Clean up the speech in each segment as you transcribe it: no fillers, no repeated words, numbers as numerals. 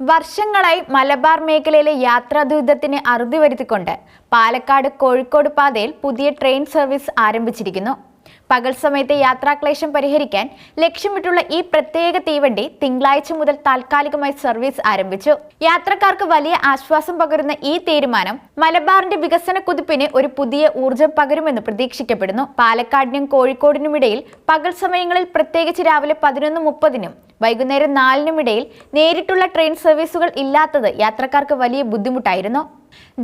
വർഷങ്ങളായി മലബാർ മേഖലയിലെ യാത്രാ ദുരിതത്തിന് അറുതി വരുത്തിക്കൊണ്ട് പാലക്കാട് കോഴിക്കോട് പാതയിൽ പുതിയ ട്രെയിൻ സർവീസ് ആരംഭിച്ചിരിക്കുന്നു. പകൽ സമയത്തെ യാത്രാക്ലേശം പരിഹരിക്കാൻ ലക്ഷ്യമിട്ടുള്ള ഈ പ്രത്യേക തീവണ്ടി തിങ്കളാഴ്ച മുതൽ താൽക്കാലികമായി സർവീസ് ആരംഭിച്ചു. യാത്രക്കാർക്ക് വലിയ ആശ്വാസം പകരുന്ന ഈ തീരുമാനം മലബാറിന്റെ വികസന കുതിപ്പിന് ഒരു പുതിയ ഊർജ്ജം പകരുമെന്ന് പ്രതീക്ഷിക്കപ്പെടുന്നു. പാലക്കാടിനും കോഴിക്കോടിനുമിടയിൽ പകൽ സമയങ്ങളിൽ പ്രത്യേകിച്ച് രാവിലെ 11:30-നും വൈകുന്നേരം 4-നും ഇടയിൽ നേരിട്ടുള്ള ട്രെയിൻ സർവീസുകൾ ഇല്ലാത്തത് യാത്രക്കാർക്ക് വലിയ ബുദ്ധിമുട്ടായിരുന്നു.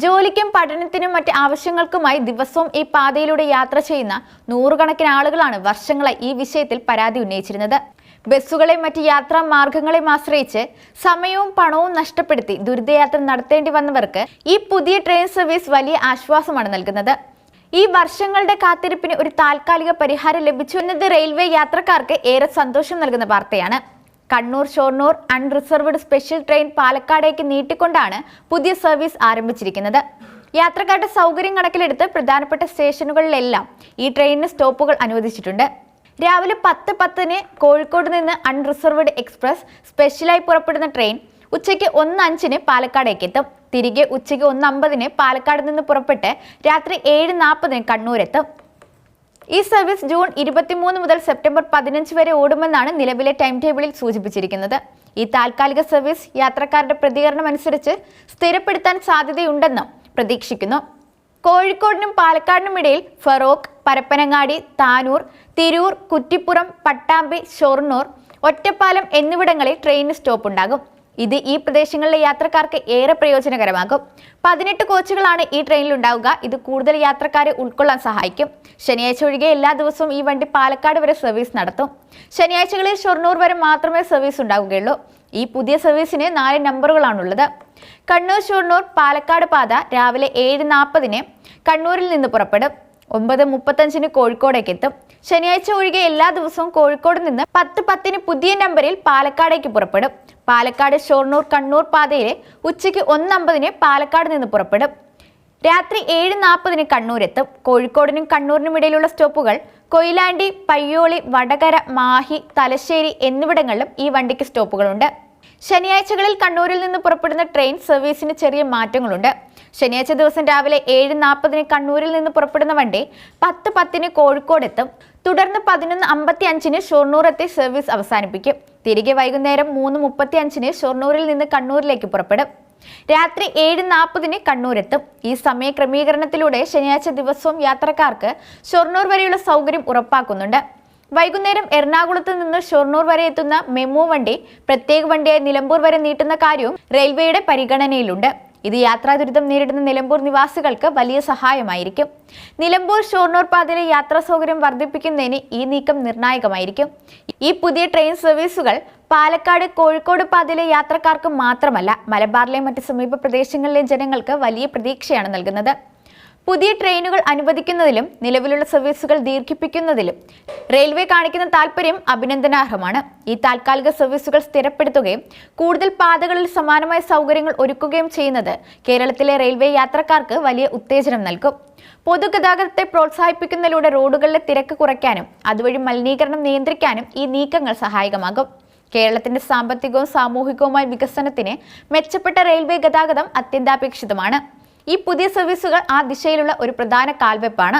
ജോലിക്കും പഠനത്തിനും മറ്റ് ആവശ്യങ്ങൾക്കുമായി ദിവസവും ഈ പാതയിലൂടെ യാത്ര ചെയ്യുന്ന നൂറുകണക്കിന് ആളുകളാണ് വർഷങ്ങളായി ഈ വിഷയത്തിൽ പരാതി ഉന്നയിച്ചിരുന്നത്. ബസ്സുകളെ മറ്റ് യാത്രാ മാർഗങ്ങളെയും ആശ്രയിച്ച് സമയവും പണവും നഷ്ടപ്പെടുത്തി ദുരിതയാത്ര നടത്തേണ്ടി വന്നവർക്ക് ഈ പുതിയ ട്രെയിൻ സർവീസ് വലിയ ആശ്വാസമാണ് നൽകുന്നത്. ഈ വർഷങ്ങളുടെ കാത്തിരിപ്പിന് ഒരു താൽക്കാലിക പരിഹാരം ലഭിച്ചു എന്നത് റെയിൽവേ യാത്രക്കാർക്ക് ഏറെ സന്തോഷം നൽകുന്ന വാർത്തയാണ്. Kannur Shoranur unreserved special train പാലക്കാടേക്ക് നീട്ടിക്കൊണ്ടാണ് പുതിയ സർവീസ് ആരംഭിച്ചിരിക്കുന്നത്. യാത്രക്കാരുടെ സൗകര്യം കണക്കിലെടുത്ത് പ്രധാനപ്പെട്ട സ്റ്റേഷനുകളിലെല്ലാം ഈ ട്രെയിനിന് സ്റ്റോപ്പുകൾ അനുവദിച്ചിട്ടുണ്ട്. രാവിലെ 10:10-ന് കോഴിക്കോട് നിന്ന് അൺറിസർവ്ഡ് എക്സ്പ്രസ് സ്പെഷ്യലായി പുറപ്പെടുന്ന ട്രെയിൻ ഉച്ചയ്ക്ക് 1:05-ന് പാലക്കാടേക്ക് എത്തും. തിരികെ ഉച്ചയ്ക്ക് 1:50-ന് പാലക്കാട് നിന്ന് പുറപ്പെട്ട് രാത്രി 7:40-ന് കണ്ണൂരെത്തും. ഈ സർവീസ് ജൂൺ 23 മുതൽ സെപ്റ്റംബർ 15 വരെ ഓടുമെന്നാണ് നിലവിലെ ടൈം ടേബിളിൽ സൂചിപ്പിച്ചിരിക്കുന്നത്. ഈ താൽക്കാലിക സർവീസ് യാത്രക്കാരുടെ പ്രതികരണം അനുസരിച്ച് സ്ഥിരപ്പെടുത്താൻ സാധ്യതയുണ്ടെന്നും പ്രതീക്ഷിക്കുന്നു. കോഴിക്കോടിനും പാലക്കാടിനും ഇടയിൽ ഫറോക്ക്, പരപ്പനങ്ങാടി, താനൂർ, തിരൂർ, കുറ്റിപ്പുറം, പട്ടാമ്പി, ഷൊർണൂർ, ഒറ്റപ്പാലം എന്നിവിടങ്ങളിൽ ട്രെയിനിന് സ്റ്റോപ്പ് ഉണ്ടാകും. ഇത് ഈ പ്രദേശങ്ങളിലെ യാത്രക്കാർക്ക് ഏറെ പ്രയോജനകരമാകും. 18 കോച്ചുകളാണ് ഈ ട്രെയിനിൽ ഉണ്ടാവുക. ഇത് കൂടുതൽ യാത്രക്കാരെ ഉൾക്കൊള്ളാൻ സഹായിക്കും. ശനിയാഴ്ച ഒഴികെ എല്ലാ ദിവസവും ഈ വണ്ടി പാലക്കാട് വരെ സർവീസ് നടത്തും. ശനിയാഴ്ചകളിൽ ഷൊർണൂർ വരെ മാത്രമേ സർവീസ് ഉണ്ടാവുകയുള്ളൂ. ഈ പുതിയ സർവീസിന് 4 നമ്പറുകളാണുള്ളത്. കണ്ണൂർ ഷൊർണൂർ പാലക്കാട് പാത രാവിലെ 7:40-ന് കണ്ണൂരിൽ നിന്ന് പുറപ്പെടും. 9:35-ന് കോഴിക്കോടേക്ക് എത്തും. ശനിയാഴ്ച ഒഴികെ എല്ലാ ദിവസവും കോഴിക്കോട് നിന്ന് 10:10-ന് പുതിയ നമ്പറിൽ പാലക്കാടേക്ക് പുറപ്പെടും. പാലക്കാട് ഷൊർണൂർ കണ്ണൂർ പാതയിലെ ഉച്ചയ്ക്ക് 1:50-ന് പാലക്കാട് നിന്ന് പുറപ്പെടും. രാത്രി 7:40-ന് കണ്ണൂരെത്തും. കോഴിക്കോടിനും കണ്ണൂരിനും ഇടയിലുള്ള സ്റ്റോപ്പുകൾ കൊയിലാണ്ടി, പയ്യോളി, വടകര, മാഹി, തലശ്ശേരി എന്നിവിടങ്ങളിലും ഈ വണ്ടിക്ക് സ്റ്റോപ്പുകളുണ്ട്. ശനിയാഴ്ചകളിൽ കണ്ണൂരിൽ നിന്ന് പുറപ്പെടുന്ന ട്രെയിൻ സർവീസിന് ചെറിയ മാറ്റങ്ങളുണ്ട്. ശനിയാഴ്ച ദിവസം രാവിലെ 7:40-ന് കണ്ണൂരിൽ നിന്ന് പുറപ്പെടുന്ന വണ്ടി 10:10-ന് കോഴിക്കോടെത്തും. തുടർന്ന് 11:55-ന് ഷൊർണൂർ എത്തി സർവീസ് അവസാനിപ്പിക്കും. തിരികെ വൈകുന്നേരം 3:35-ന് ഷൊർണൂരിൽ നിന്ന് കണ്ണൂരിലേക്ക് പുറപ്പെടും. രാത്രി 7:40-ന് കണ്ണൂരെത്തും. ഈ സമയ ക്രമീകരണത്തിലൂടെ ശനിയാഴ്ച ദിവസവും യാത്രക്കാർക്ക് ഷൊർണൂർ വരെയുള്ള സൗകര്യം ഉറപ്പാക്കുന്നുണ്ട്. വൈകുന്നേരം എറണാകുളത്ത് നിന്ന് ഷൊർണൂർ വരെ എത്തുന്ന മെമു വണ്ടി പ്രത്യേക വണ്ടിയായി നിലമ്പൂർ വരെ നീട്ടുന്ന കാര്യവും റെയിൽവേയുടെ പരിഗണനയിലുണ്ട്. ഇത് യാത്രാ ദുരിതം നേരിടുന്ന നിലമ്പൂർ നിവാസികൾക്ക് വലിയ സഹായമായിരിക്കും. നിലമ്പൂർ ഷൊർണൂർ പാതയിലെ യാത്രാ സൗകര്യം വർദ്ധിപ്പിക്കുന്നതിന് ഈ നീക്കം നിർണായകമായിരിക്കും. ഈ പുതിയ ട്രെയിൻ സർവീസുകൾ പാലക്കാട് കോഴിക്കോട് പാതയിലെ യാത്രക്കാർക്ക് മാത്രമല്ല, മലബാറിലെ മറ്റ് സമീപ പ്രദേശങ്ങളിലെ ജനങ്ങൾക്ക് വലിയ പ്രതീക്ഷയാണ് നൽകുന്നത്. പുതിയ ട്രെയിനുകൾ അനുവദിക്കുന്നതിലും നിലവിലുള്ള സർവീസുകൾ ദീർഘിപ്പിക്കുന്നതിലും റെയിൽവേ കാണിക്കുന്ന താൽപര്യം അഭിനന്ദനാർഹമാണ്. ഈ താൽക്കാലിക സർവീസുകൾ സ്ഥിരപ്പെടുത്തുകയും കൂടുതൽ പാതകളിൽ സമാനമായ സൗകര്യങ്ങൾ ഒരുക്കുകയും ചെയ്യുന്നത് കേരളത്തിലെ റെയിൽവേ യാത്രക്കാർക്ക് വലിയ ഉത്തേജനം നൽകും. പൊതുഗതാഗതത്തെ പ്രോത്സാഹിപ്പിക്കുന്നതിലൂടെ റോഡുകളിലെ തിരക്ക് കുറയ്ക്കാനും അതുവഴി മലിനീകരണം നിയന്ത്രിക്കാനും ഈ നീക്കങ്ങൾ സഹായകമാകും. കേരളത്തിന്റെ സാമ്പത്തികവും സാമൂഹികവുമായ വികസനത്തിന് മെച്ചപ്പെട്ട റെയിൽവേ ഗതാഗതം അത്യന്താപേക്ഷിതമാണ്. ഈ പുതിയ സർവീസുകൾ ആ ദിശയിലുള്ള ഒരു പ്രധാന കാൽവെപ്പാണ്.